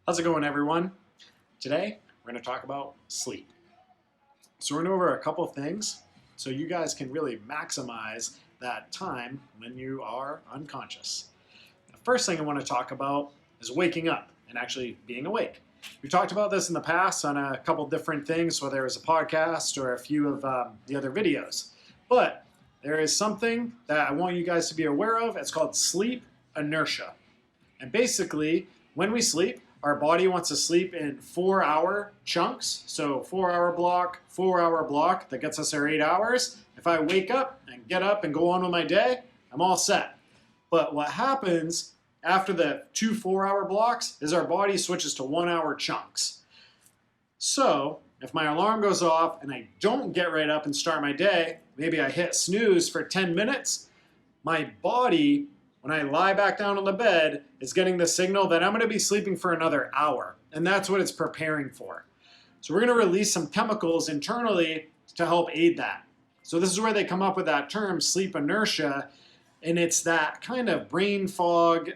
How's it going, everyone? Today, we're going to talk about sleep. So we're going to go over a couple of things so you guys can really maximize that time when you are unconscious. The first thing I want to talk about is waking up and actually being awake. We've talked about this in the past on a couple different things, whether it was a podcast or a few of the other videos. But there is something that I want you guys to be aware of. It's called sleep inertia. And basically, when we sleep, our body wants to sleep in 4-hour chunks. So 4-hour block, 4-hour block, that gets us our 8 hours. If I wake up and get up and go on with my day, I'm all set. But what happens after the 2 4-hour blocks is our body switches to 1-hour chunks. So if my alarm goes off and I don't get right up and start my day, maybe I hit snooze for 10 minutes, my body, when I lie back down on the bed, is getting the signal that I'm going to be sleeping for another hour. And that's what it's preparing for. So we're going to release some chemicals internally to help aid that. So this is where they come up with that term, sleep inertia. And it's that kind of brain fog,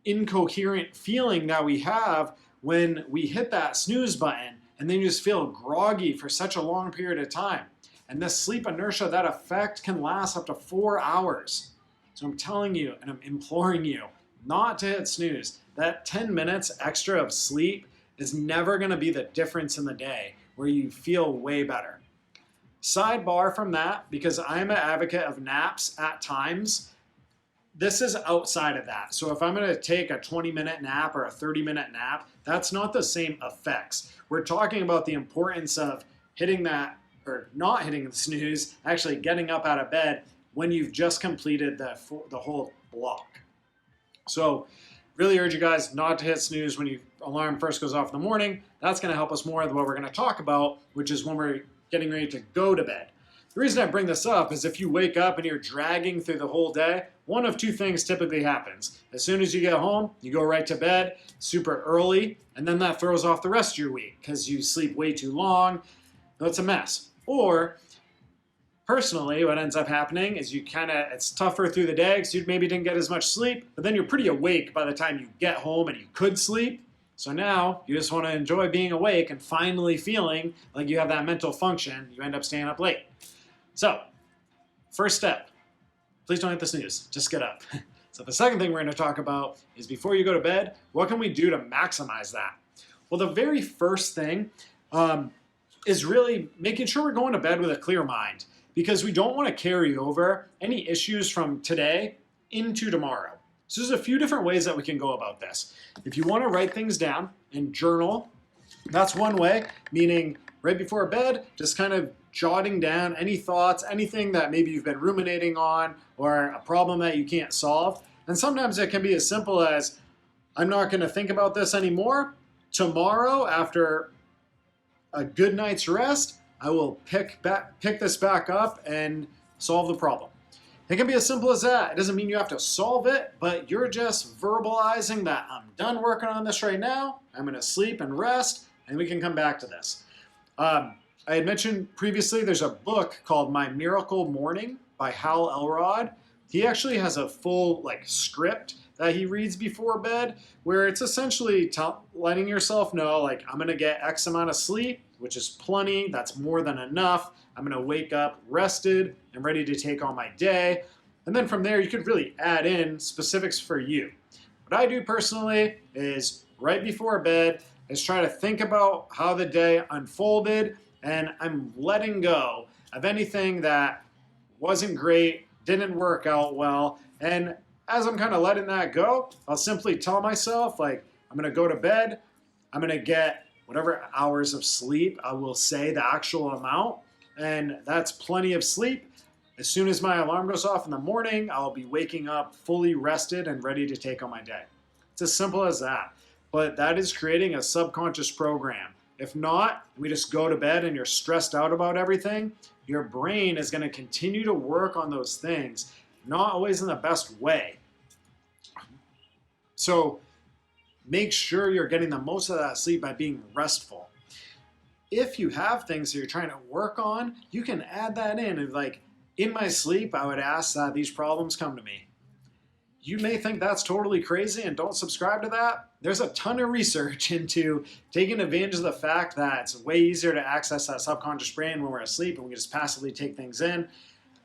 incoherent feeling that we have when we hit that snooze button. And then you just feel groggy for such a long period of time. And this sleep inertia, that effect can last up to 4 hours. So I'm telling you and I'm imploring you not to hit snooze. That 10 minutes extra of sleep is never going to be the difference in the day where you feel way better. Sidebar from that, because I'm an advocate of naps at times, this is outside of that. So if I'm going to take a 20-minute nap or a 30-minute nap, that's not the same effects. We're talking about the importance of hitting that, or not hitting the snooze, actually getting up out of bed when you've just completed the whole block. So really urge you guys not to hit snooze when your alarm first goes off in the morning. That's going to help us more than what we're going to talk about, which is when we're getting ready to go to bed. The reason I bring this up is if you wake up and you're dragging through the whole day, one of two things typically happens. As soon as you get home, you go right to bed super early, and then that throws off the rest of your week because you sleep way too long. That's a mess. Or personally, what ends up happening is it's tougher through the day because you maybe didn't get as much sleep, but then you're pretty awake by the time you get home and you could sleep. So now you just want to enjoy being awake and finally feeling like you have that mental function. You end up staying up late. So, first step, please don't hit the snooze. Just get up. So the second thing we're going to talk about is before you go to bed, what can we do to maximize that? Well, the very first thing is really making sure we're going to bed with a clear mind, because we don't want to carry over any issues from today into tomorrow. So there's a few different ways that we can go about this. If you want to write things down and journal, that's one way, meaning right before bed, just kind of jotting down any thoughts, anything that maybe you've been ruminating on or a problem that you can't solve. And sometimes it can be as simple as, I'm not going to think about this anymore. Tomorrow, after a good night's rest, I will pick this back up and solve the problem. It can be as simple as that. It doesn't mean you have to solve it, but you're just verbalizing that I'm done working on this right now. I'm going to sleep and rest, and we can come back to this. I had mentioned previously there's a book called My Miracle Morning by Hal Elrod. He actually has a full script that he reads before bed where it's essentially letting yourself know, I'm going to get X amount of sleep, which is plenty. That's more than enough. I'm going to wake up rested and ready to take on my day. And then from there, you could really add in specifics for you. What I do personally is right before bed is try to think about how the day unfolded, and I'm letting go of anything that wasn't great, didn't work out well. And as I'm kind of letting that go, I'll simply tell myself, I'm going to go to bed. I'm going to get whatever hours of sleep. I will say the actual amount, and that's plenty of sleep. As soon as my alarm goes off in the morning, I'll be waking up fully rested and ready to take on my day. It's as simple as that. But that is creating a subconscious program. If not, we just go to bed and you're stressed out about everything, your brain is going to continue to work on those things, not always in the best way. So make sure you're getting the most of that sleep by being restful. If you have things that you're trying to work on, you can add that in. And in my sleep, I would ask that these problems come to me. you may think that's totally crazy and don't subscribe to that. There's a ton of research into taking advantage of the fact that it's way easier to access that subconscious brain when we're asleep and we can just passively take things in,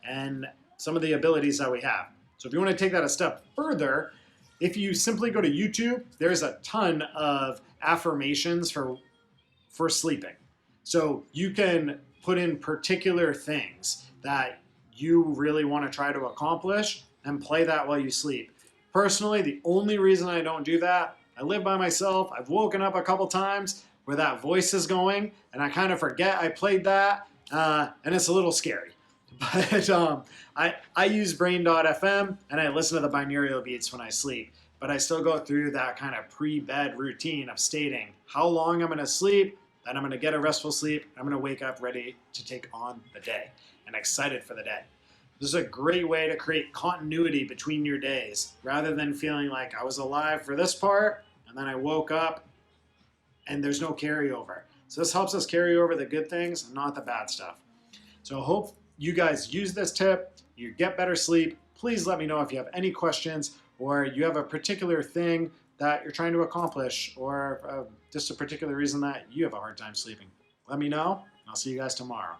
and some of the abilities that we have. So if you want to take that a step further, if you simply go to YouTube, there's a ton of affirmations for sleeping. So you can put in particular things that you really want to try to accomplish and play that while you sleep. Personally, the only reason I don't do that, I live by myself. I've woken up a couple times where that voice is going and I kind of forget I played that, and it's a little scary. But I use brain.fm and I listen to the binaural beats when I sleep. But I still go through that kind of pre-bed routine of stating how long I'm going to sleep, then I'm going to get a restful sleep, I'm going to wake up ready to take on the day and excited for the day. This is a great way to create continuity between your days rather than feeling like I was alive for this part and then I woke up and there's no carryover. So this helps us carry over the good things, not the bad stuff. So I hope you guys use this tip, you get better sleep. Please let me know if you have any questions or you have a particular thing that you're trying to accomplish or just a particular reason that you have a hard time sleeping. Let me know. I'll see you guys tomorrow.